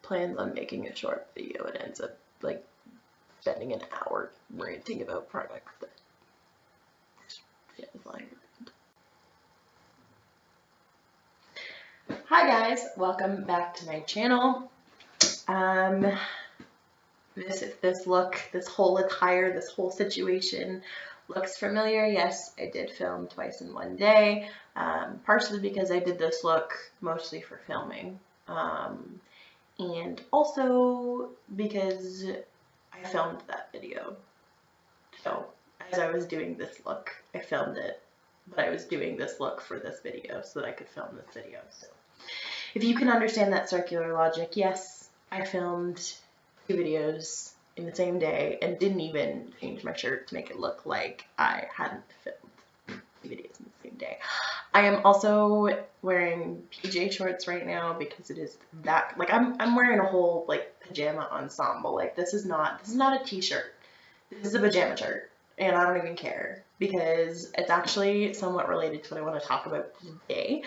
plans on making a short video and ends up like spending an hour ranting about products that feels like. Hi guys, welcome back to my channel. This look, this whole attire, this whole situation looks familiar. Yes, I did film twice in one day, partially because I did this look mostly for filming, and also because I filmed that video. So as I was doing this look, I filmed it, but I was doing this look for this video so that I could film this video. So if you can understand that circular logic, yes, I filmed 2 videos in the same day and didn't even change my shirt to make it look like I hadn't filmed 2 videos in the same day. I am also wearing PJ shorts right now because it is that, like, I'm wearing a whole like pajama ensemble. Like, this is not a t-shirt. This is a pajama shirt, and I don't even care because it's actually somewhat related to what I want to talk about today.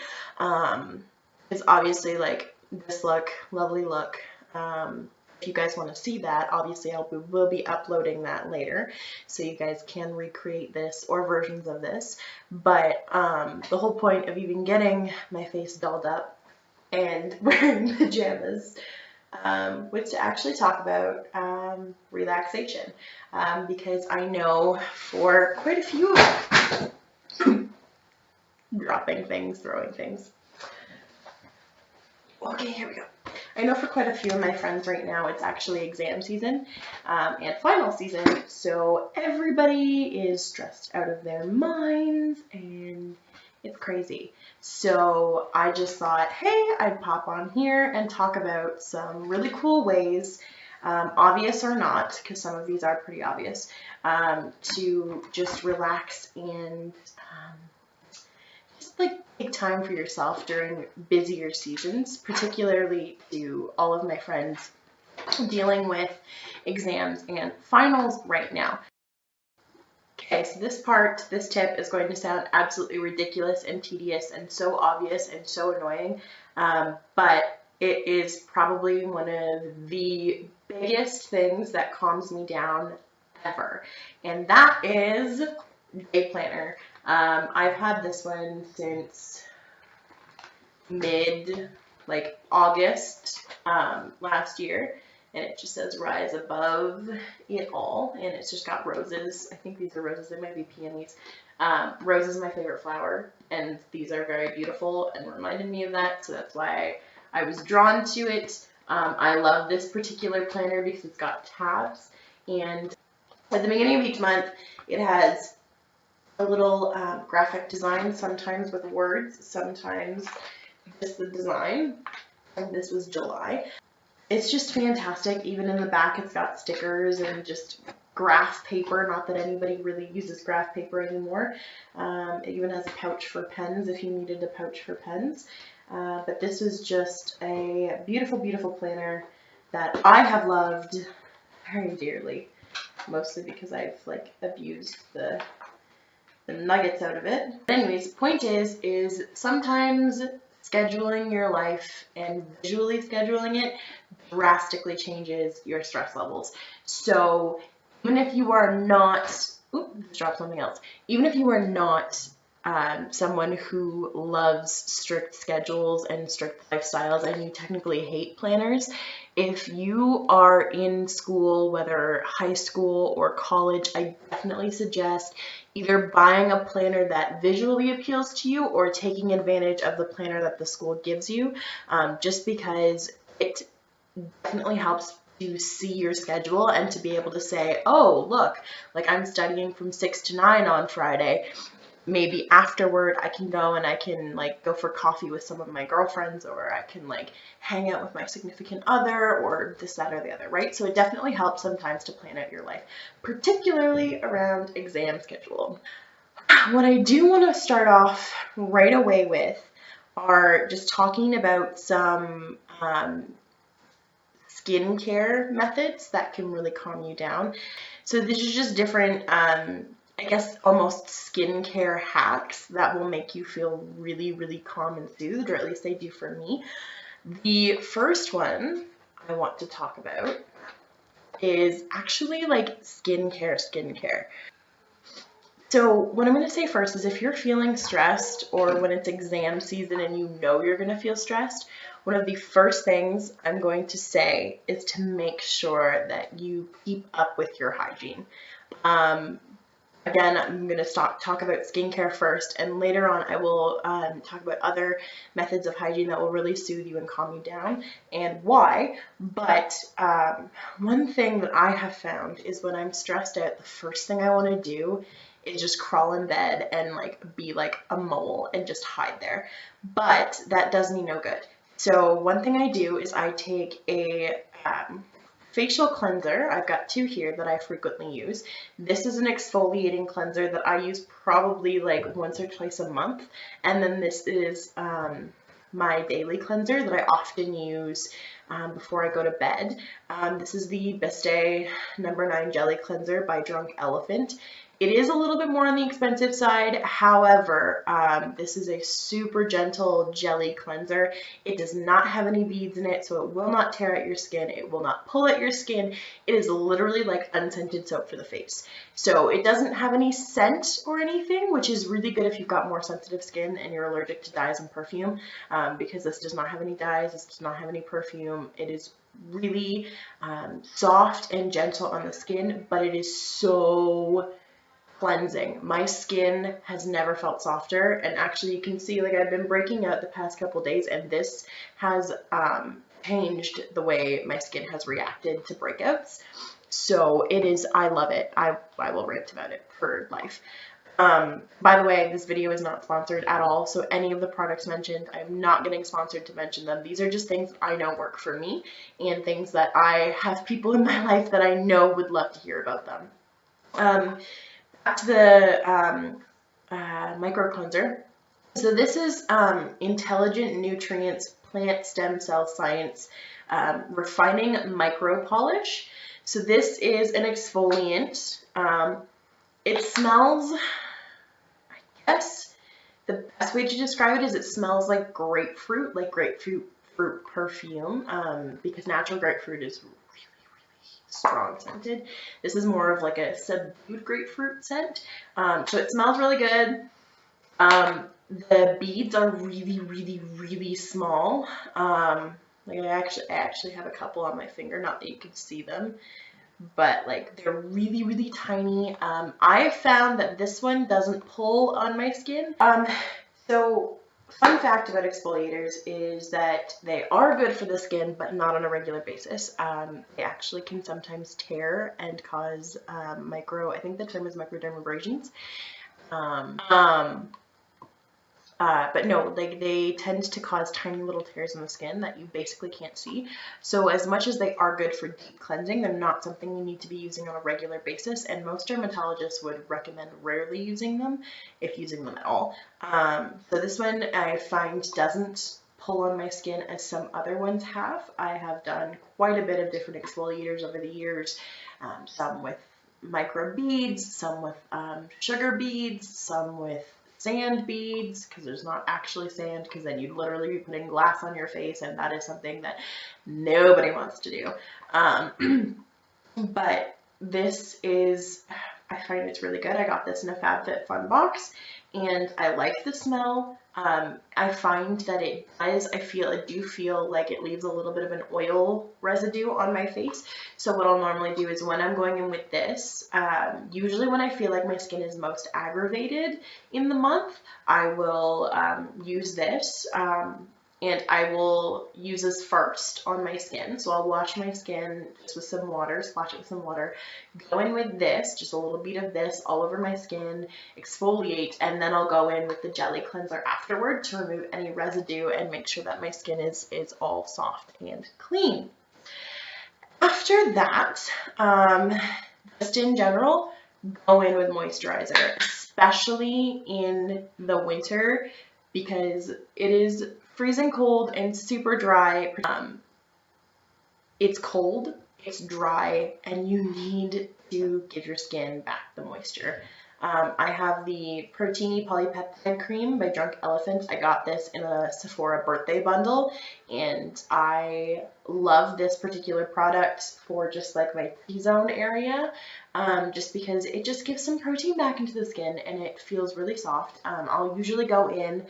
It's obviously like this look, lovely look. If you guys want to see that, obviously we'll be uploading that later, so you guys can recreate this or versions of this. But the whole point of even getting my face dolled up and wearing pajamas was to actually talk about relaxation, because I know for quite a few dropping things, throwing things. Okay, here we go. I know for quite a few of my friends right now, it's actually exam season and final season, so everybody is stressed out of their minds and it's crazy. So I just thought, hey, I'd pop on here and talk about some really cool ways, obvious or not, because some of these are pretty obvious, to just relax and just like take time for yourself during busier seasons, particularly to all of my friends dealing with exams and finals right now. Okay, so this tip is going to sound absolutely ridiculous and tedious and so obvious and so annoying, but it is probably one of the biggest things that calms me down ever, and that is day planner. I've had this one since August last year, and it just says rise above it all, and it's just got roses. I think these are roses, they might be peonies. Rose is my favorite flower, and these are very beautiful and reminded me of that, so that's why I was drawn to it. I love this particular planner because it's got tabs, and at the beginning of each month it has a little graphic design, sometimes with words, sometimes just the design, and this was July. It's just fantastic. Even in the back it's got stickers and just graph paper, not that anybody really uses graph paper anymore. It even has a pouch for pens if you needed a pouch for pens. But this was just a beautiful, beautiful planner that I have loved very dearly, mostly because I've like abused the nuggets out of it. But anyways, the point is sometimes scheduling your life and visually scheduling it drastically changes your stress levels. So even if you are not, just dropped something else. Even if you are not someone who loves strict schedules and strict lifestyles, and you technically hate planners, if you are in school, whether high school or college, I definitely suggest either buying a planner that visually appeals to you or taking advantage of the planner that the school gives you, just because it definitely helps to see your schedule and to be able to say, oh, look, like I'm studying from 6 to 9 on Friday. Maybe afterward I can go and I can like go for coffee with some of my girlfriends, or I can like hang out with my significant other, or this, that, or the other, right? So it definitely helps sometimes to plan out your life, particularly around exam schedule. What I do want to start off right away with are just talking about some skincare methods that can really calm you down. So this is just different I guess almost skincare hacks that will make you feel really, really calm and soothed, or at least they do for me. The first one I want to talk about is actually like skincare. So what I'm going to say first is if you're feeling stressed or when it's exam season and you know you're going to feel stressed, one of the first things I'm going to say is to make sure that you keep up with your hygiene. Again, I'm going to talk about skincare first, and later on I will talk about other methods of hygiene that will really soothe you and calm you down and why. But one thing that I have found is when I'm stressed out, the first thing I want to do is just crawl in bed and like be like a mole and just hide there. But that does me no good. So one thing I do is I take a facial cleanser. I've got two here that I frequently use. This is an exfoliating cleanser that I use probably like once or twice a month. And then this is my daily cleanser that I often use before I go to bed. This is the Bathe No. 9 Jelly Cleanser by Drunk Elephant. It is a little bit more on the expensive side. However, this is a super gentle jelly cleanser. It does not have any beads in it, so it will not tear at your skin. It will not pull at your skin. It is literally like unscented soap for the face. So it doesn't have any scent or anything, which is really good if you've got more sensitive skin and you're allergic to dyes and perfume, because this does not have any dyes, this does not have any perfume. It is really soft and gentle on the skin, but it is so cleansing. My skin has never felt softer, and actually you can see like I've been breaking out the past couple days, and this has changed the way my skin has reacted to breakouts. So it is, I love it. I will rant about it for life. By the way, this video is not sponsored at all, so any of the products mentioned, I'm not getting sponsored to mention them. These are just things I know work for me and things that I have people in my life that I know would love to hear about them. Back to the micro cleanser. So this is Intelligent Nutrients Plant Stem Cell Science Refining Micro Polish. So this is an exfoliant. It smells, I guess the best way to describe it is it smells like grapefruit perfume, because natural grapefruit is strong scented. This is more of like a subdued grapefruit scent. So it smells really good. The beads are really small. Like I actually have a couple on my finger, not that you can see them, but like they're really tiny. I found that this one doesn't pull on my skin. So fun fact about exfoliators is that they are good for the skin, but not on a regular basis. They actually can sometimes tear and cause I think the term is microdermabrasions. But no, like they tend to cause tiny little tears in the skin that you basically can't see. So as much as they are good for deep cleansing, they're not something you need to be using on a regular basis, and most dermatologists would recommend rarely using them, if using them at all. So this one I find doesn't pull on my skin as some other ones have. I have done quite a bit of different exfoliators over the years, some with micro beads, some with sugar beads, some with sand beads, because there's not actually sand, because then you'd literally be putting glass on your face, and that is something that nobody wants to do. But this is, I find it's really good. I got this in a FabFitFun box, and I like the smell. I find that it do feel like it leaves a little bit of an oil residue on my face. So what I'll normally do is when I'm going in with this, usually when I feel like my skin is most aggravated in the month, I will use this. And I will use this first on my skin. So I'll wash my skin just with some water, splash it with some water, go in with this, just a little bit of this all over my skin, exfoliate, and then I'll go in with the jelly cleanser afterward to remove any residue and make sure that my skin is all soft and clean. After that, just in general, go in with moisturizer, especially in the winter, because it is freezing cold and super dry. It's cold, it's dry, and you need to give your skin back the moisture. I have the Proteiny Polypeptide Cream by Drunk Elephant. I got this in a Sephora birthday bundle, and I love this particular product for just like my T-zone area, just because it just gives some protein back into the skin and it feels really soft. I'll usually go in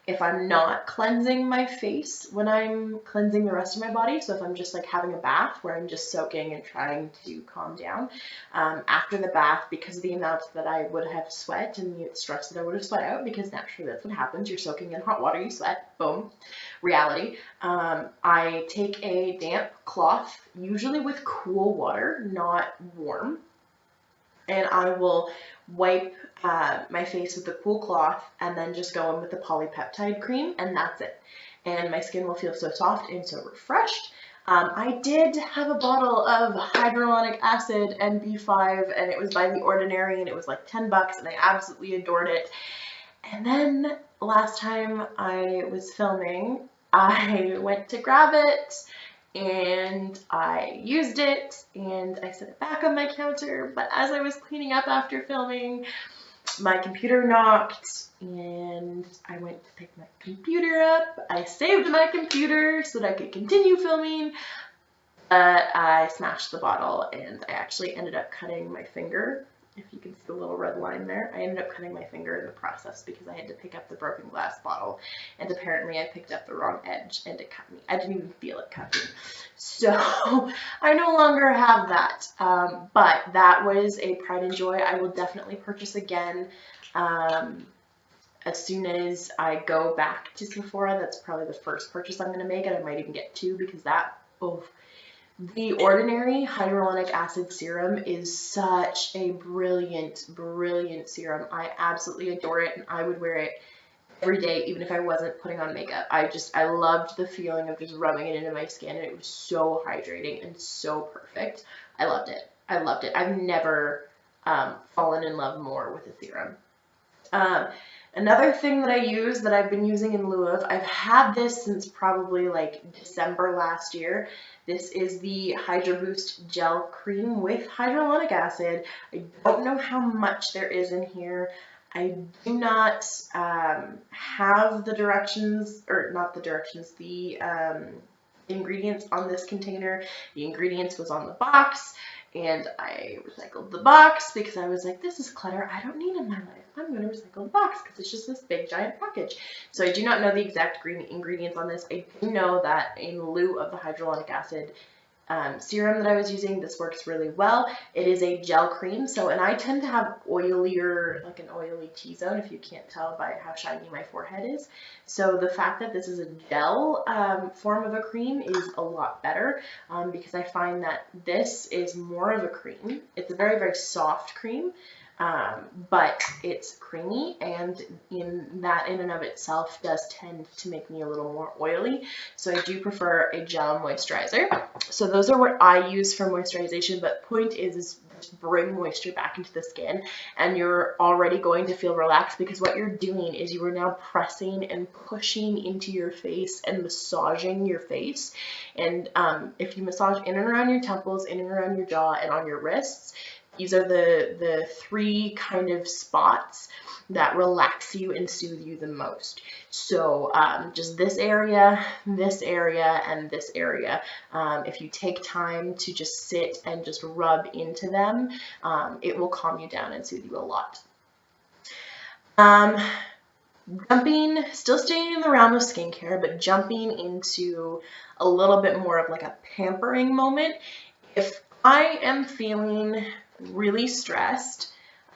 if I'm not cleansing my face when I'm cleansing the rest of my body. So if I'm just like having a bath where I'm just soaking and trying to calm down, after the bath, because of the amount that I would have sweat and the stress that I would have sweat out, because naturally that's what happens, you're soaking in hot water, you sweat, boom, reality. I take a damp cloth, usually with cool water, not warm, and I will wipe my face with the cool cloth and then just go in with the polypeptide cream, and that's it. And my skin will feel so soft and so refreshed. I did have a bottle of hyaluronic acid and B5, and it was by The Ordinary, and it was like 10 bucks, and I absolutely adored it. And then last time I was filming, I went to grab it, and I used it, and I set it back on my counter, but as I was cleaning up after filming, my computer knocked, and I went to pick my computer up. I saved my computer so that I could continue filming, but I smashed the bottle, and I actually ended up cutting my finger. If you can see the little red line there, I ended up cutting my finger in the process because I had to pick up the broken glass bottle, and apparently I picked up the wrong edge and it cut me. I didn't even feel it cut me. So I no longer have that, but that was a pride and joy. I will definitely purchase again as soon as I go back to Sephora. That's probably the first purchase I'm going to make, and I might even get two, because that, oh, The Ordinary Hyaluronic Acid Serum is such a brilliant, brilliant serum. I absolutely adore it, and I would wear it every day, even if I wasn't putting on makeup. I loved the feeling of just rubbing it into my skin, and it was so hydrating and so perfect. I loved it. I loved it. I've never fallen in love more with a serum. Another thing that I use that I've been using in lieu of, I've had this since probably like December last year. This is the Hydra Boost Gel Cream with hyaluronic acid. I don't know how much there is in here. I do not have the directions, or not the directions, the ingredients on this container. The ingredients was on the box, and I recycled the box because I was like, this is clutter I don't need in my life. I'm going to recycle the box because it's just this big giant package. So I do not know the exact ingredients on this. I do know that in lieu of the hyaluronic acid serum that I was using, this works really well. It is a gel cream, so, and I tend to have oilier, like an oily T-zone, if you can't tell by how shiny my forehead is. So the fact that this is a gel form of a cream is a lot better, because I find that this is more of a cream. It's a very, very soft cream. But it's creamy, and in and of itself does tend to make me a little more oily. So I do prefer a gel moisturizer. So those are what I use for moisturization, but point is just bring moisture back into the skin, and you're already going to feel relaxed, because what you're doing is you are now pressing and pushing into your face and massaging your face. And if you massage in and around your temples, in and around your jaw, and on your wrists, these are the three kind of spots that relax you and soothe you the most. So just this area, and this area. If you take time to just sit and just rub into them, it will calm you down and soothe you a lot. Jumping, still staying in the realm of skincare, but jumping into a little bit more of like a pampering moment. If I am feeling really stressed,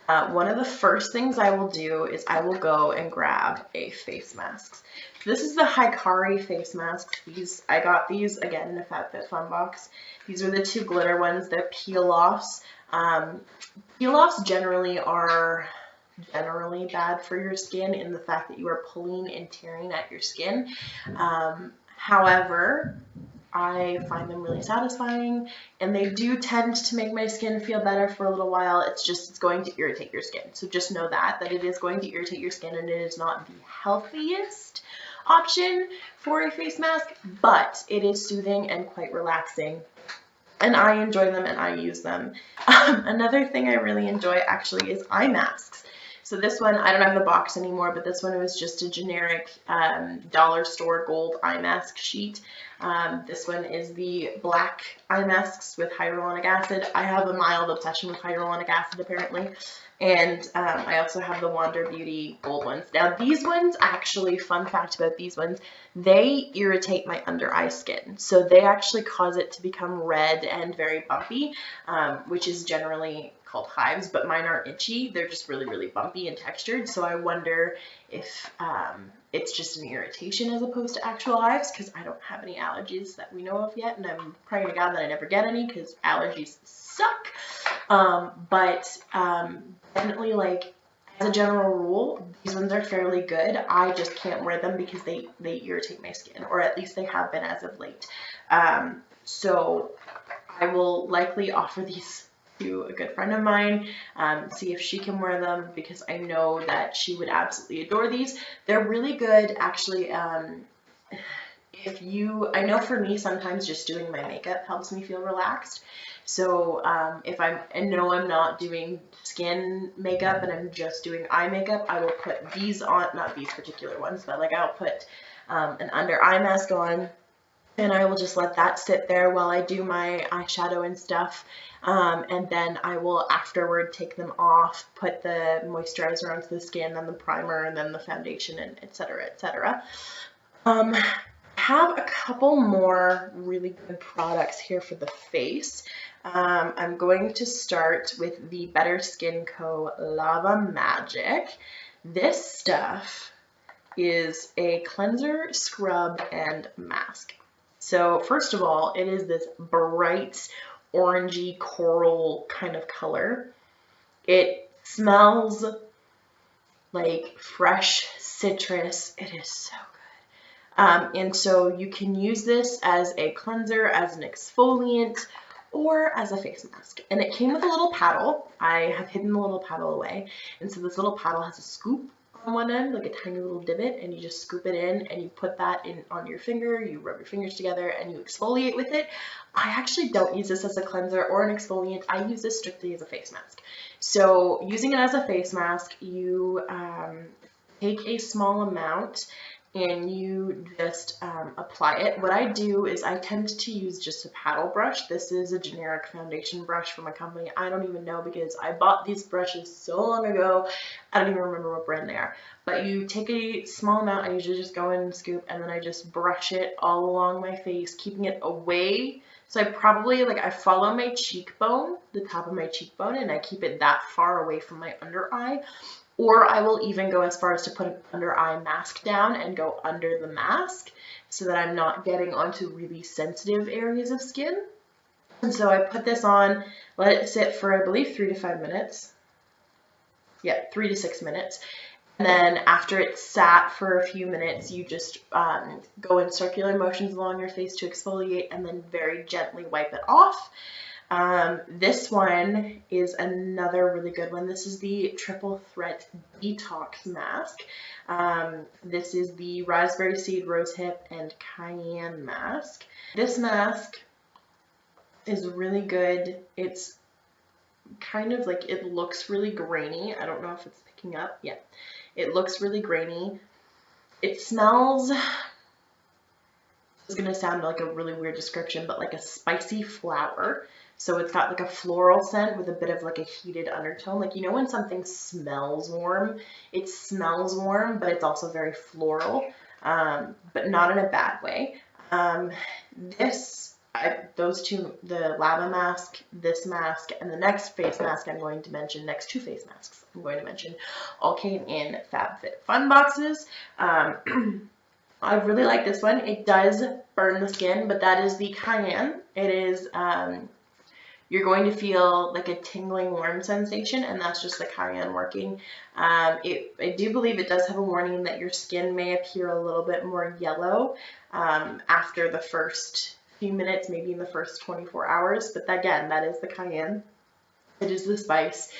one of the first things I will do is I will go and grab a face mask. This is the Hikari face masks. I got these again in a FabFitFun box. These are the two glitter ones. They're peel-offs. Peel-offs generally are bad for your skin in the fact that you are pulling and tearing at your skin. However, I find them really satisfying, and they do tend to make my skin feel better for a little while. It's going to irritate your skin. So just know that it is going to irritate your skin, and it is not the healthiest option for a face mask, but it is soothing and quite relaxing. and I enjoy them and I use them. Another thing I really enjoy actually is eye masks. So this one, I don't have the box anymore, but this one was just a generic dollar store gold eye mask sheet. This one is the black eye masks with hyaluronic acid. I have a mild obsession with hyaluronic acid apparently. And I also have the Wander Beauty gold ones. Now these ones, actually, fun fact about these ones, they irritate my under eye skin. So they actually cause it to become red and very bumpy, which is generally called hives, but mine aren't itchy. They're just really, really bumpy and textured. So I wonder if it's just an irritation as opposed to actual hives, because I don't have any allergies that we know of yet. And I'm praying to God that I never get any, because allergies suck. Definitely, like, as a general rule, these ones are fairly good. I just can't wear them because they irritate my skin, or at least they have been as of late. So I will likely offer these to a good friend of mine, see if she can wear them, because I know that she would absolutely adore these. They're really good, actually. I know for me, sometimes just doing my makeup helps me feel relaxed. So if I know I'm not doing skin makeup and I'm just doing eye makeup, I will put these on, not these particular ones, but like I'll put an under eye mask on, and I will just let that sit there while I do my eyeshadow and stuff. And then I will afterward take them off, put the moisturizer onto the skin, then the primer, and then the foundation, and etc., etc. Have a couple more really good products here for the face. I'm going to start with the Better Skin Co. Lava Magic. This stuff is a cleanser, scrub, and mask. So first of all, it is this bright orangey coral kind of color. It smells like fresh citrus. It is so good. And so you can use this as a cleanser, as an exfoliant, or as a face mask. And it came with a little paddle. I have hidden the little paddle away. And so this little paddle has a scoop on one end, like a tiny little divot, and you just scoop it in and you put that in on your finger, you rub your fingers together and you exfoliate with it. I actually don't use this as a cleanser or an exfoliant. I use this strictly as a face mask. So using it as a face mask, you take a small amount and you just apply it. What I do is I tend to use just a paddle brush. This is a generic foundation brush from a company I don't even know, because I bought these brushes so long ago, I don't even remember what brand they are. But you take a small amount, I usually just go in and scoop, and then I just brush it all along my face, keeping it away. So I probably, like, I follow my cheekbone, the top of my cheekbone, and I keep it that far away from my under eye. Or I will even go as far as to put an under eye mask down and go under the mask, so that I'm not getting onto really sensitive areas of skin. And so I put this on, let it sit for, I believe, 3 to 5 minutes. Yeah, 3 to 6 minutes. And then after it's sat for a few minutes, you just go in circular motions along your face to exfoliate, and then very gently wipe it off. This one is another really good one. This is the Triple Threat Detox Mask. This is the Raspberry Seed, Rosehip, and Cayenne mask. This mask is really good. It's kind of like, it looks really grainy. I don't know if it's picking up. Yeah, it looks really grainy. It smells, it's going to sound like a really weird description, but like a spicy flower. So it's got like a floral scent with a bit of like a heated undertone. Like, you know when something smells warm? It smells warm, but it's also very floral, but not in a bad way. Those two, the lava mask, this mask, and the next face mask I'm going to mention, next two face masks I'm going to mention, all came in FabFitFun boxes. I really like this one. It does burn the skin, but that is the Cayenne. It is, you're going to feel like a tingling warm sensation, and that's just the Cayenne working. I do believe it does have a warning that your skin may appear a little bit more yellow after the first few minutes, maybe in the first 24 hours. But again, that is the Cayenne. It is the spice.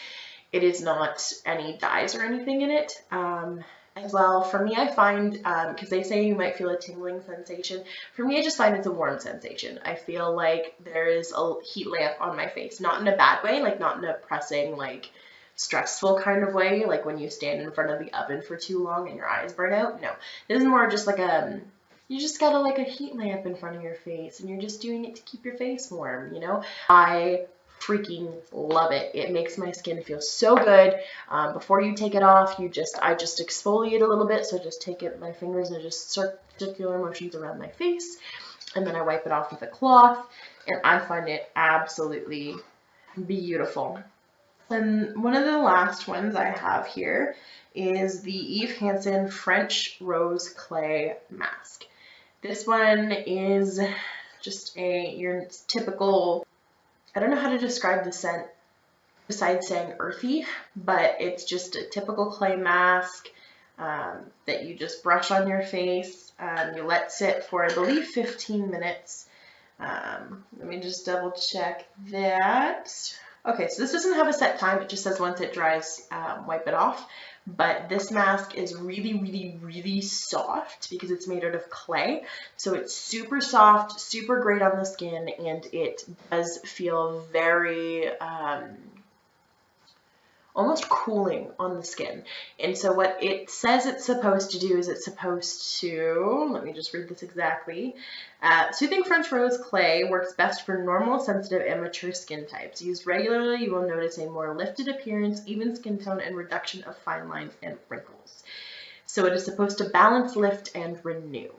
It is not any dyes or anything in it. And as well. For me, I find, because they say you might feel a tingling sensation, for me I just find it's a warm sensation. I feel like there is a heat lamp on my face, not in a bad way, like not in a pressing, like stressful kind of way, like when you stand in front of the oven for too long and your eyes burn out. No, this is more just like you just got like a heat lamp in front of your face and you're just doing it to keep your face warm, you know? I freaking love it. It makes my skin feel so good. Before you take it off, I just exfoliate a little bit. So just take it, my fingers, and just circular motions around my face, and then I wipe it off with a cloth, and I find it absolutely beautiful. And one of the last ones I have here is the Yves Hansen French Rose Clay Mask. This one is just your typical, I don't know how to describe the scent besides saying earthy, but it's just a typical clay mask that you just brush on your face. You let sit for, I believe, 15 minutes. Let me just double check that. Okay, so this doesn't have a set time. It just says once it dries, wipe it off. But this mask is really, really, really soft because it's made out of clay. So it's super soft, super great on the skin, and it does feel very almost cooling on the skin. And so what it says it's supposed to do is it's supposed to, let me just read this exactly. Soothing French Rose Clay works best for normal, sensitive, and mature skin types. Used regularly, you will notice a more lifted appearance, even skin tone, and reduction of fine lines and wrinkles. So it is supposed to balance, lift, and renew.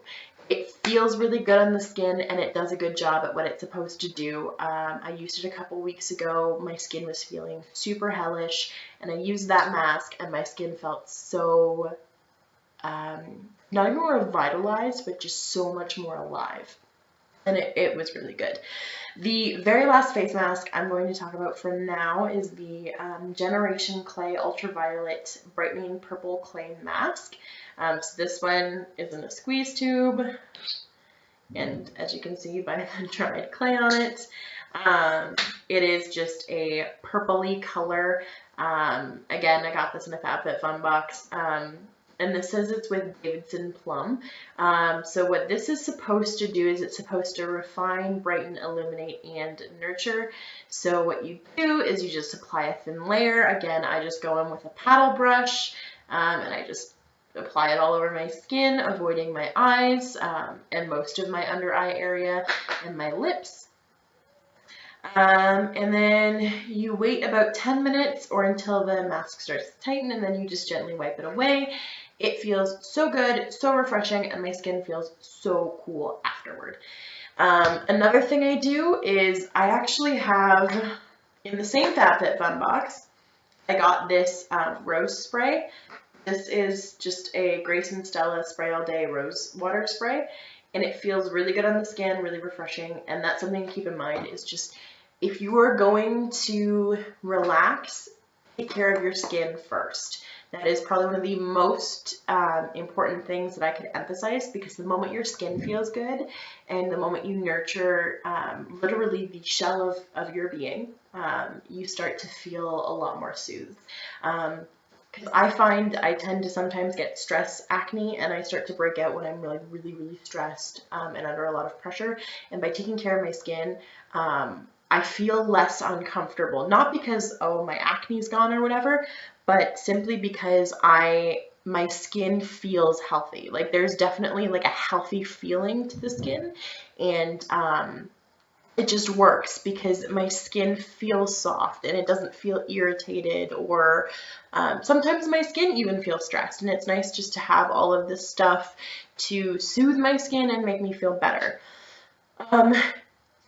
It feels really good on the skin, and it does a good job at what it's supposed to do. I used it a couple weeks ago. My skin was feeling super hellish, and I used that mask, and my skin felt so, not even more revitalized, but just so much more alive. And it was really good. The very last face mask I'm going to talk about for now is the Generation Clay Ultraviolet Brightening Purple Clay Mask. So this one is in a squeeze tube, and as you can see by the dried clay on it, it is just a purpley color. Again, I got this in a FabFitFun box. And this says it's with Davidson Plum. So what this is supposed to do is it's supposed to refine, brighten, illuminate, and nurture. So what you do is you just apply a thin layer. Again, I just go in with a paddle brush, and I just apply it all over my skin, avoiding my eyes, and most of my under eye area and my lips. And then you wait about 10 minutes or until the mask starts to tighten, and then you just gently wipe it away. It feels so good, so refreshing, and my skin feels so cool afterward. Another thing I do is I actually have, in the same FabFitFun box, I got this rose spray. This is just a Grace and Stella Spray All Day Rose Water Spray, and it feels really good on the skin, really refreshing, and that's something to keep in mind is just, if you are going to relax, take care of your skin first. That is probably one of the most important things that I could emphasize, because the moment your skin feels good and the moment you nurture literally the shell of your being, you start to feel a lot more soothed. Because I find I tend to sometimes get stress acne, and I start to break out when I'm really, really, really stressed and under a lot of pressure. And by taking care of my skin, I feel less uncomfortable. Not because, oh, my acne's gone or whatever, but simply because my skin feels healthy. Like, there's definitely like a healthy feeling to the skin, and it just works because my skin feels soft and it doesn't feel irritated, or sometimes my skin even feels stressed, and it's nice just to have all of this stuff to soothe my skin and make me feel better.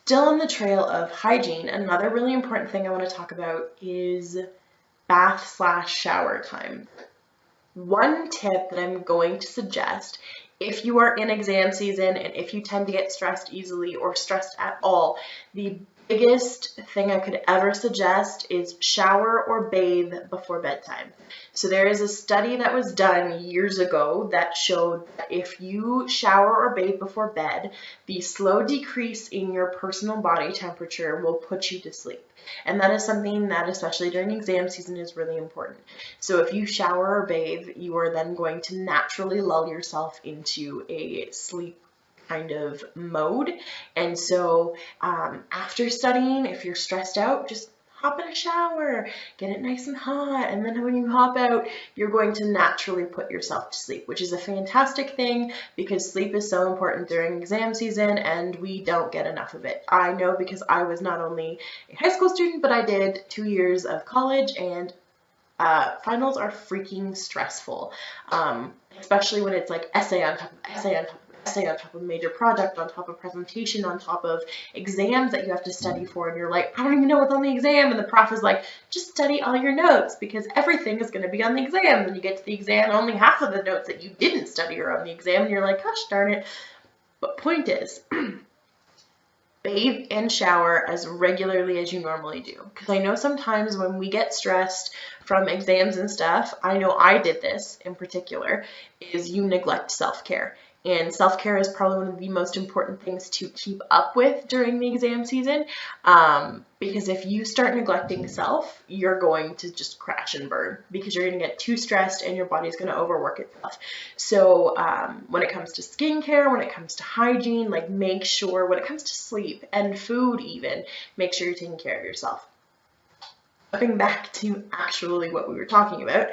Still on the trail of hygiene, another really important thing I want to talk about is bath/shower time. One tip that I'm going to suggest, if you are in exam season and if you tend to get stressed easily or stressed at all, the biggest thing I could ever suggest is shower or bathe before bedtime. So there is a study that was done years ago that showed that if you shower or bathe before bed, the slow decrease in your personal body temperature will put you to sleep. And that is something that, especially during exam season, is really important. So if you shower or bathe, you are then going to naturally lull yourself into a sleep kind of mode. And so after studying, if you're stressed out, just hop in a shower, get it nice and hot, and then when you hop out, you're going to naturally put yourself to sleep, which is a fantastic thing because sleep is so important during exam season and we don't get enough of it. I know because I was not only a high school student, but I did 2 years of college, and finals are freaking stressful, especially when it's like essay on top of essay on top of essay on top of major project on top of presentation on top of exams that you have to study for, and you're like, I don't even know what's on the exam, and the prof is like, just study all your notes because everything is going to be on the exam. Then you get to the exam and only half of the notes that you didn't study are on the exam, and you're like, gosh darn it. But point is, bathe and shower as regularly as you normally do. Because I know sometimes when we get stressed from exams and stuff, I know I did this in particular, is you neglect self-care. And self-care is probably one of the most important things to keep up with during the exam season, because if you start neglecting self, you're going to just crash and burn because you're going to get too stressed and your body's going to overwork itself. So when it comes to skincare, when it comes to hygiene, like make sure, when it comes to sleep and food even, make sure you're taking care of yourself. Jumping back to actually what we were talking about,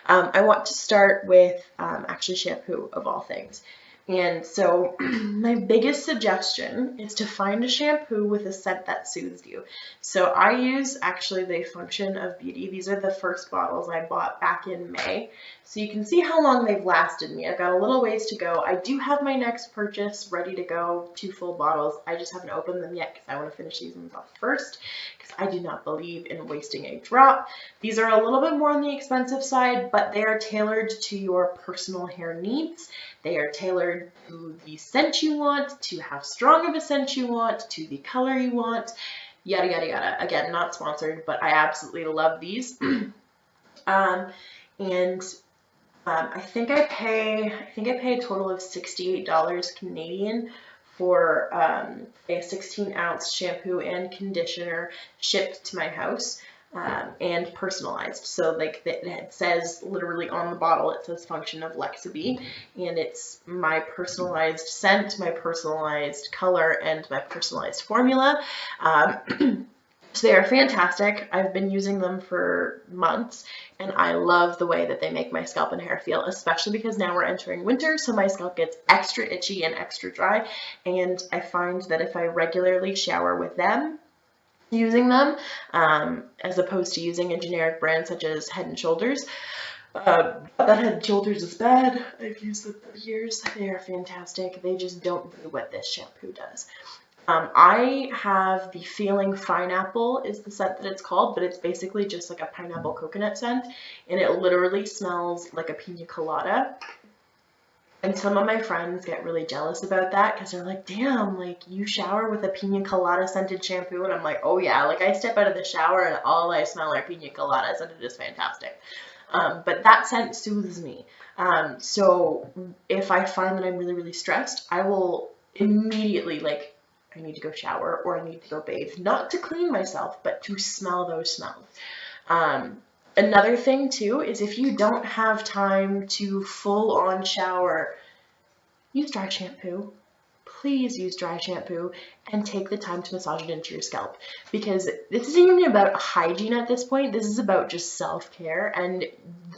I want to start with actually shampoo of all things. And so my biggest suggestion is to find a shampoo with a scent that soothes you. So I use actually the Function of Beauty. These are the first bottles I bought back in May. So you can see how long they've lasted me. I've got a little ways to go. I do have my next purchase ready to go, 2 full bottles. I just haven't opened them yet because I want to finish these ones off first because I do not believe in wasting a drop. These are a little bit more on the expensive side, but they are tailored to your personal hair needs. They are tailored to the scent you want, to how strong of a scent you want, to the color you want, yada, yada, yada. Again, not sponsored, but I absolutely love these. I think I pay a total of $68 Canadian for a 16-ounce shampoo and conditioner shipped to my house. And personalized. So like it says literally on the bottle, it says Function of Lexabi, and it's my personalized scent, my personalized color, and my personalized formula. So they are fantastic. I've been using them for months, and I love the way that they make my scalp and hair feel, especially because now we're entering winter, so my scalp gets extra itchy and extra dry, and I find that if I regularly shower with them, using them, as opposed to using a generic brand such as Head & Shoulders. That Head & Shoulders is bad. I've used them for years. They are fantastic. They just don't do what this shampoo does. I have the Feeling Pineapple is the scent that it's called, but it's basically just like a pineapple coconut scent, and it literally smells like a pina colada. And some of my friends get really jealous about that because they're like, damn, like you shower with a pina colada scented shampoo. And I'm like, oh yeah, like I step out of the shower and all I smell are pina coladas, and it is fantastic. But that scent soothes me. So if I find that I'm really, really stressed, I will immediately like, I need to go shower or I need to go bathe, not to clean myself, but to smell those smells. Another thing too is if you don't have time to full on shower, use dry shampoo. Please use dry shampoo and take the time to massage it into your scalp, because this isn't even about hygiene at this point. This is about just self-care, and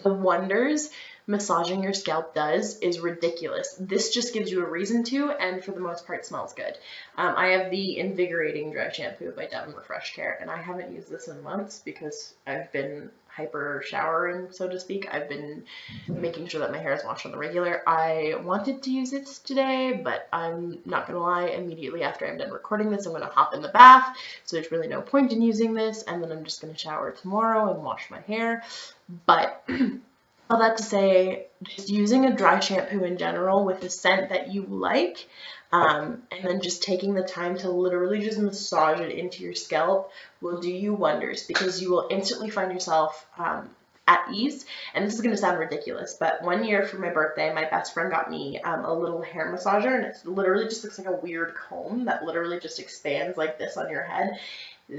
the wonders massaging your scalp does is ridiculous. This just gives you a reason to, and for the most part smells good. I have the Invigorating Dry Shampoo by Dove and Refresh Care, and I haven't used this in months because I've been hyper showering, so to speak. I've been making sure that my hair is washed on the regular. I wanted to use it today, but I'm not gonna lie, immediately after I'm done recording this, I'm gonna hop in the bath, so there's really no point in using this, and then I'm just gonna shower tomorrow and wash my hair. But all that to say, just using a dry shampoo in general with a scent that you like And then just taking the time to literally just massage it into your scalp will do you wonders, because you will instantly find yourself at ease. And this is going to sound ridiculous, but one year for my birthday, my best friend got me a little hair massager, and it literally just looks like a weird comb that literally just expands like this on your head.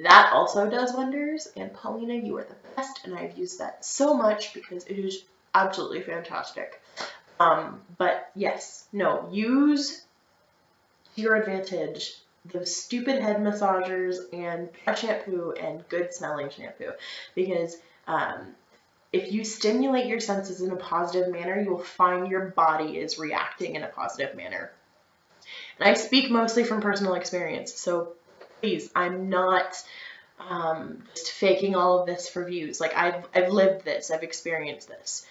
That also does wonders, and Paulina, you are the best, and I've used that so much because it is absolutely fantastic. But yes, no, use to your advantage the stupid head massagers and dry shampoo and good smelling shampoo, because if you stimulate your senses in a positive manner, you will find your body is reacting in a positive manner. And I speak mostly from personal experience, so please, I'm not just faking all of this for views. Like, I've lived this, I've experienced this.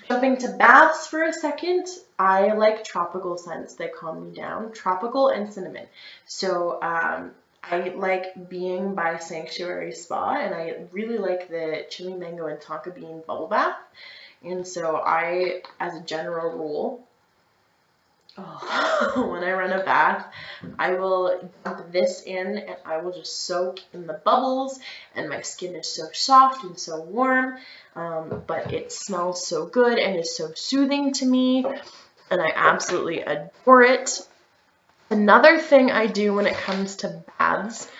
Jumping to baths for a second, I like tropical scents that calm me down. Tropical and cinnamon. So I like being by Sanctuary Spa, and I really like the chili mango and tonka bean bubble bath. And so I, as a general rule, when I run a bath, I will dump this in and I will just soak in the bubbles, and my skin is so soft and so warm, but it smells so good and is so soothing to me, and I absolutely adore it. Another thing I do when it comes to baths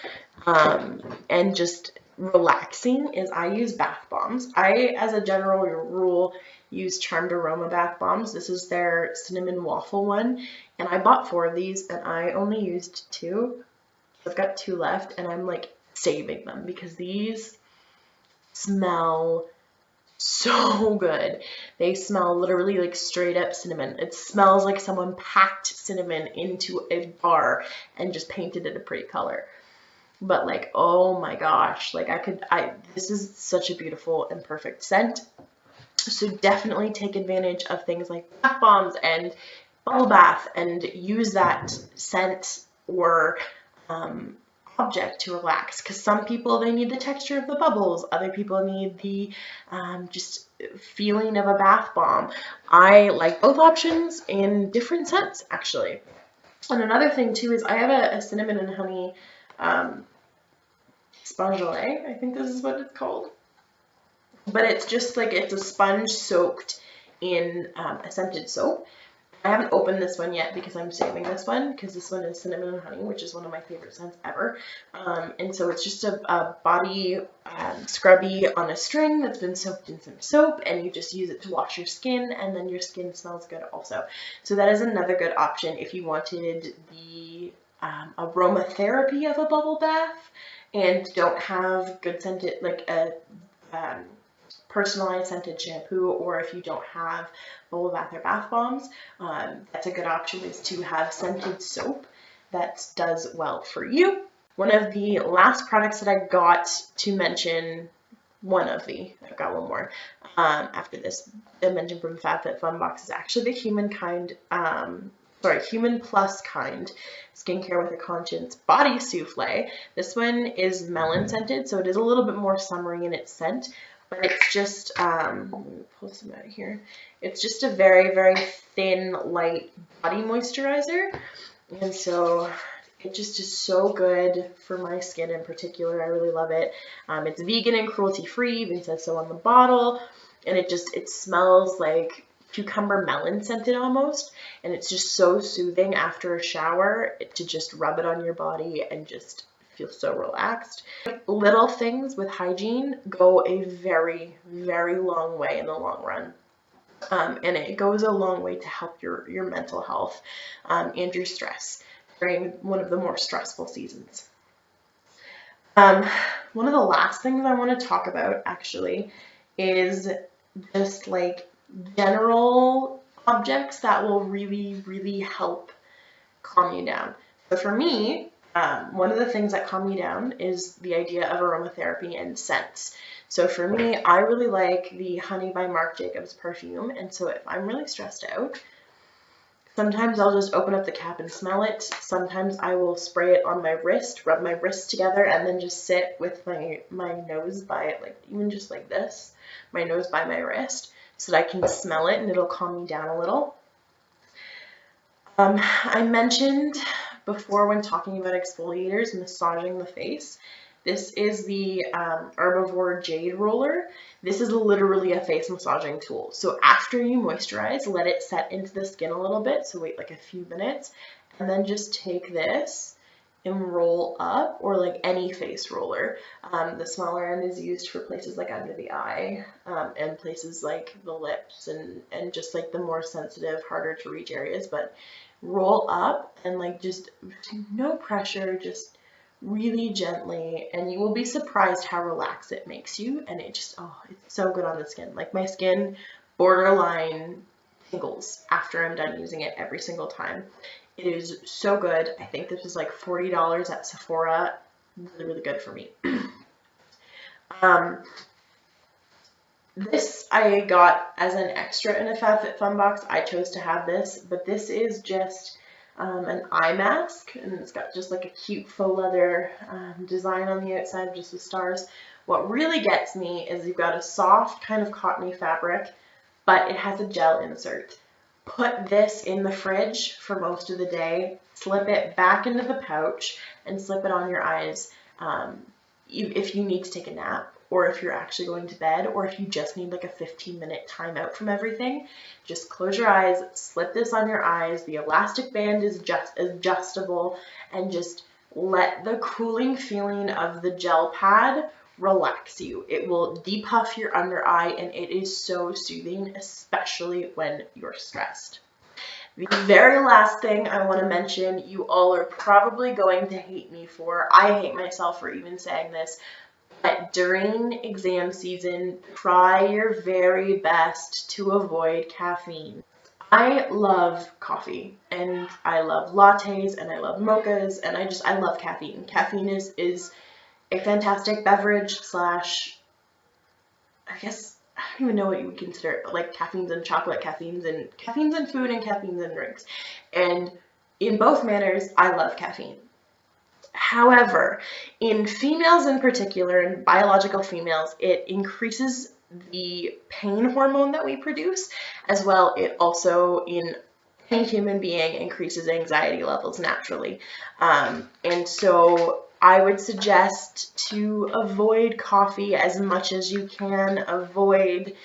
and just relaxing is I use bath bombs. I, as a general rule, use Charmed Aroma bath bombs. This is their cinnamon waffle one, and I bought 4 of these and I only used 2. I've got 2 left, and I'm like saving them because these smell so good. They smell literally like straight up cinnamon. It smells like someone packed cinnamon into a bar and just painted it a pretty color. But like, oh my gosh, like this is such a beautiful and perfect scent. So definitely take advantage of things like bath bombs and bubble bath and use that scent or object to relax, because some people, they need the texture of the bubbles, other people need the just feeling of a bath bomb. I like both options in different scents, actually. And another thing too is I have a cinnamon and honey spongelet, I think this is what it's called, but it's just like, it's a sponge soaked in a scented soap. I haven't opened this one yet because I'm saving this one, because this one is cinnamon and honey, which is one of my favorite scents ever. And so it's just a body scrubby on a string that's been soaked in some soap, and you just use it to wash your skin, and then your skin smells good also. So that is another good option if you wanted the aromatherapy of a bubble bath and don't have good scented, like a personalized scented shampoo, or if you don't have bubble bath or bath bombs, that's a good option, is to have scented soap that does well for you. One of the last products that I got to mention, I've got one more after this, I mentioned from FabFitFun box, is actually the Human Plus Kind Skincare with a Conscience Body Souffle. This one is melon scented, so it is a little bit more summery in its scent, but it's just, let me pull some out of here. It's just a very, very thin, light body moisturizer. And so it just is so good for my skin in particular. I really love it. It's vegan and cruelty free, even says so on the bottle. And it smells like cucumber melon scented almost. And it's just so soothing after a shower to just rub it on your body and just feel so relaxed. Little things with hygiene go a very, very long way in the long run. And it goes a long way to help your mental health and your stress during one of the more stressful seasons. One of the last things I want to talk about actually is just like general objects that will really, really help calm you down. So for me, one of the things that calm me down is the idea of aromatherapy and scents. So for me, I really like the Honey by Marc Jacobs perfume, and so if I'm really stressed out, sometimes I'll just open up the cap and smell it. Sometimes I will spray it on my wrist, rub my wrists together, and then just sit with my nose by it, like even just like this, my nose by my wrist, so that I can smell it and it'll calm me down a little. I mentioned before when talking about exfoliators, massaging the face. This is the Herbivore J-Roller. This is literally a face massaging tool. So after you moisturize, let it set into the skin a little bit. So wait like a few minutes, and then just take this and roll up, or like any face roller. The smaller end is used for places like under the eye, and places like the lips, and just like the more sensitive, harder to reach areas. But roll up and like just no pressure, just really gently, and you will be surprised how relaxed it makes you. And it just, oh, it's so good on the skin. Like my skin borderline tingles after I'm done using it every single time. It is so good. I think this was like $40 at Sephora. Really, really good for me. This I got as an extra in a FabFitFun box. I chose to have this, but this is just an eye mask, and it's got just like a cute faux leather design on the outside, just with stars. What really gets me is you've got a soft kind of cottony fabric, but it has a gel insert. Put this in the fridge for most of the day, slip it back into the pouch, and slip it on your eyes if you need to take a nap, or if you're actually going to bed, or if you just need like a 15-minute time out from everything. Just close your eyes, slip this on your eyes. The elastic band is just adjustable, and just let the cooling feeling of the gel pad relax you. It will depuff your under eye, and it is so soothing, especially when you're stressed. The very last thing I want to mention, you all are probably going to hate me for. I hate myself for even saying this, but during exam season, try your very best to avoid caffeine. I love coffee, and I love lattes, and I love mochas, and I love caffeine. Caffeine is a fantastic beverage slash, I guess, I don't even know what you would consider it, but like caffeines in chocolate, caffeines in food, and caffeines in drinks. And in both manners, I love caffeine. However, in females in particular, in biological females, it increases the pain hormone that we produce. As well, it also, in any human being, increases anxiety levels naturally. And so I would suggest to avoid coffee as much as you can, avoid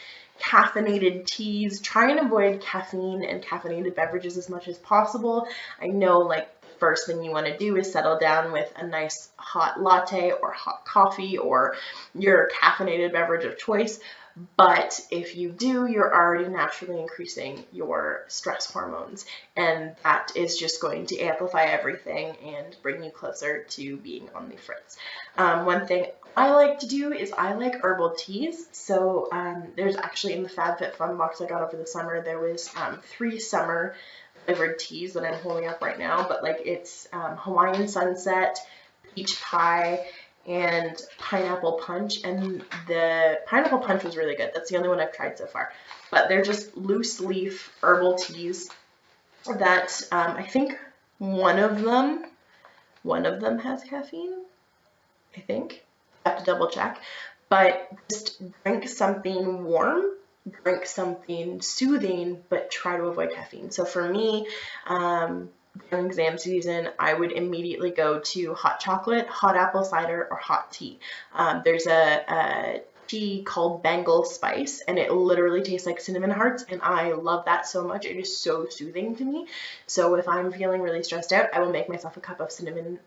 caffeinated teas, try and avoid caffeine and caffeinated beverages as much as possible. I know, like, first thing you want to do is settle down with a nice hot latte or hot coffee or your caffeinated beverage of choice. But if you do, you're already naturally increasing your stress hormones, and that is just going to amplify everything and bring you closer to being on the fritz. One thing I like to do is I like herbal teas. So there's actually, in the FabFitFun box I got over the summer, there was 3 summer flavored teas that I'm holding up right now, but like it's Hawaiian Sunset, Peach Pie, and Pineapple Punch, and the Pineapple Punch was really good. That's the only one I've tried so far. But they're just loose leaf herbal teas that I think one of them has caffeine, I think. I have to double check. But just drink something warm, drink something soothing, but try to avoid caffeine. So for me, during exam season, I would immediately go to hot chocolate, hot apple cider, or hot tea. There's a tea called Bengal Spice, and it literally tastes like cinnamon hearts, and I love that so much. It is so soothing to me. So if I'm feeling really stressed out, I will make myself a cup of cinnamon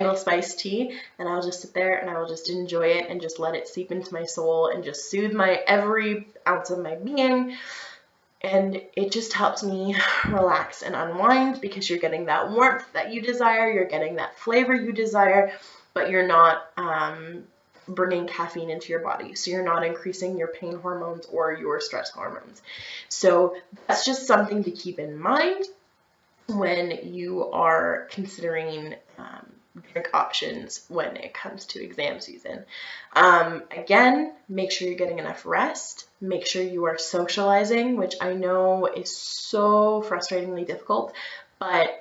Bengal Spice tea, and I'll just sit there and I will just enjoy it and just let it seep into my soul and just soothe my every ounce of my being. And it just helps me relax and unwind, because you're getting that warmth that you desire, you're getting that flavor you desire, but you're not bringing caffeine into your body. So you're not increasing your pain hormones or your stress hormones. So that's just something to keep in mind when you are considering drink options when it comes to exam season. Again, make sure you're getting enough rest. Make sure you are socializing, which I know is so frustratingly difficult. But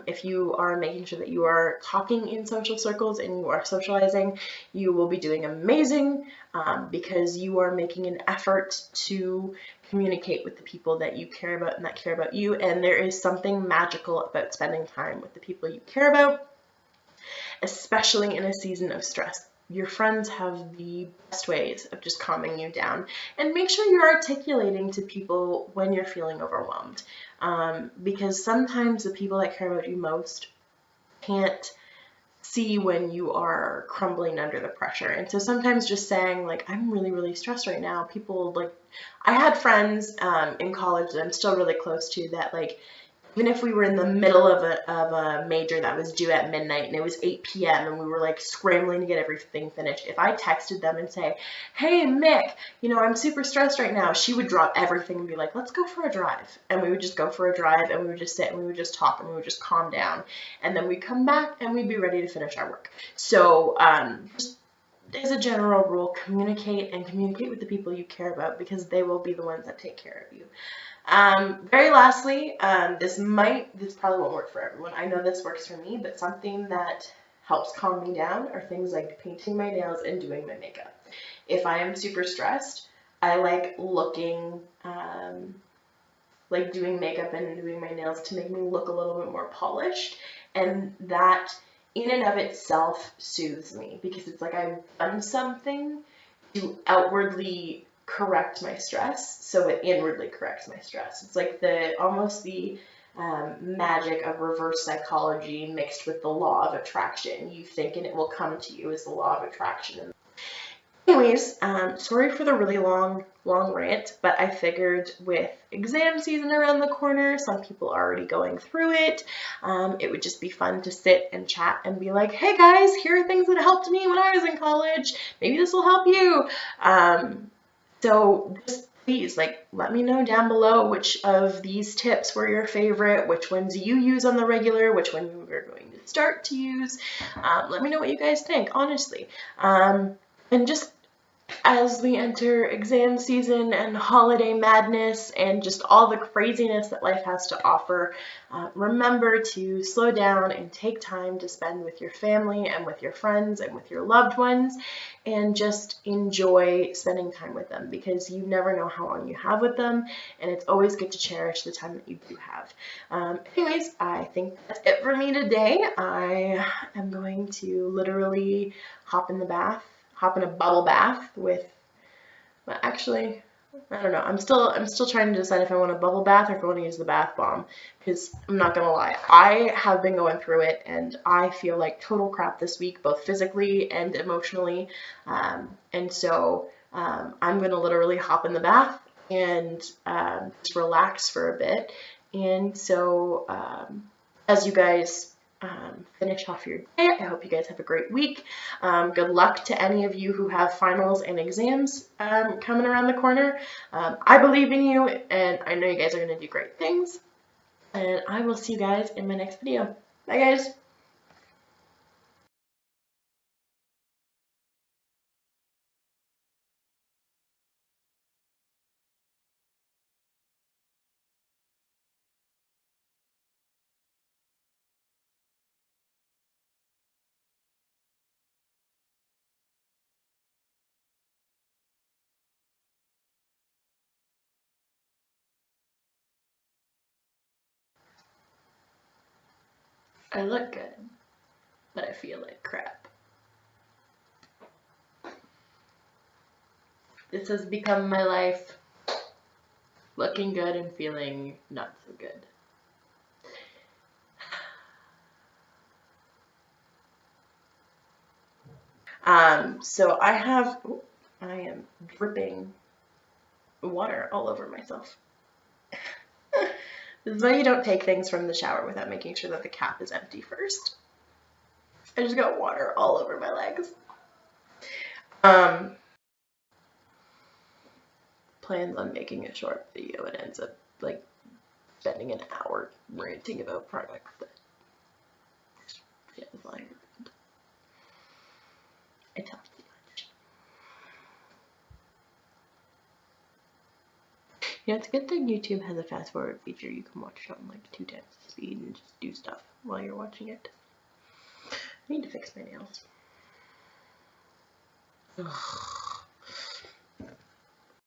if you are making sure that you are talking in social circles and you are socializing, you will be doing amazing, because you are making an effort to communicate with the people that you care about and that care about you. And there is something magical about spending time with the people you care about, especially in a season of stress. Your friends have the best ways of just calming you down. And make sure you're articulating to people when you're feeling overwhelmed. Because sometimes the people that care about you most can't see when you are crumbling under the pressure. And so sometimes just saying, like, I'm really, really stressed right now. People, like, I had friends in college that I'm still really close to that, like, even if we were in the middle of a major that was due at midnight and it was 8 p.m. and we were like scrambling to get everything finished, if I texted them and say, hey, Mick, you know, I'm super stressed right now, she would drop everything and be like, let's go for a drive. And we would just go for a drive and we would just sit and we would just talk and we would just calm down. And then we'd come back and we'd be ready to finish our work. So just as a general rule, communicate with the people you care about, because they will be the ones that take care of you. Very lastly, this probably won't work for everyone. I know this works for me, but something that helps calm me down are things like painting my nails and doing my makeup. If I am super stressed, I like looking, like doing makeup and doing my nails to make me look a little bit more polished. And that in and of itself soothes me, because it's like I've done something to outwardly correct my stress, so it inwardly corrects my stress. It's like almost the magic of reverse psychology mixed with the law of attraction. You think and it will come to you, is the law of attraction. Anyways, sorry for the really long rant, but I figured with exam season around the corner, some people are already going through it, it would just be fun to sit and chat and be like, hey guys, here are things that helped me when I was in college. Maybe this will help you. So just please, like, let me know down below which of these tips were your favorite, which ones you use on the regular, which one you are going to start to use. Let me know what you guys think, honestly. And just as we enter exam season and holiday madness and just all the craziness that life has to offer, remember to slow down and take time to spend with your family and with your friends and with your loved ones, and just enjoy spending time with them, because you never know how long you have with them, and it's always good to cherish the time that you do have. Anyways, I think that's it for me today. I am going to literally hop in a bubble bath with, well, actually, I don't know. I'm still trying to decide if I want a bubble bath or if I want to use the bath bomb, because I'm not gonna lie, I have been going through it and I feel like total crap this week, both physically and emotionally. And so I'm gonna literally hop in the bath and just relax for a bit. And so as you guys finish off your day, I hope you guys have a great week. Good luck to any of you who have finals and exams coming around the corner. I believe in you, and I know you guys are going to do great things. And I will see you guys in my next video. Bye, guys. I look good, but I feel like crap. This has become my life, looking good and feeling not so good. So I am dripping water all over myself. This is why you don't take things from the shower without making sure that the cap is empty first. I just got water all over my legs. Plans on making a short video and ends up like spending an hour ranting about products that feels like I talk too much. You know, it's a good thing YouTube has a fast forward feature. You can watch it on like 2 times the speed and just do stuff while you're watching it. I need to fix my nails. Ugh.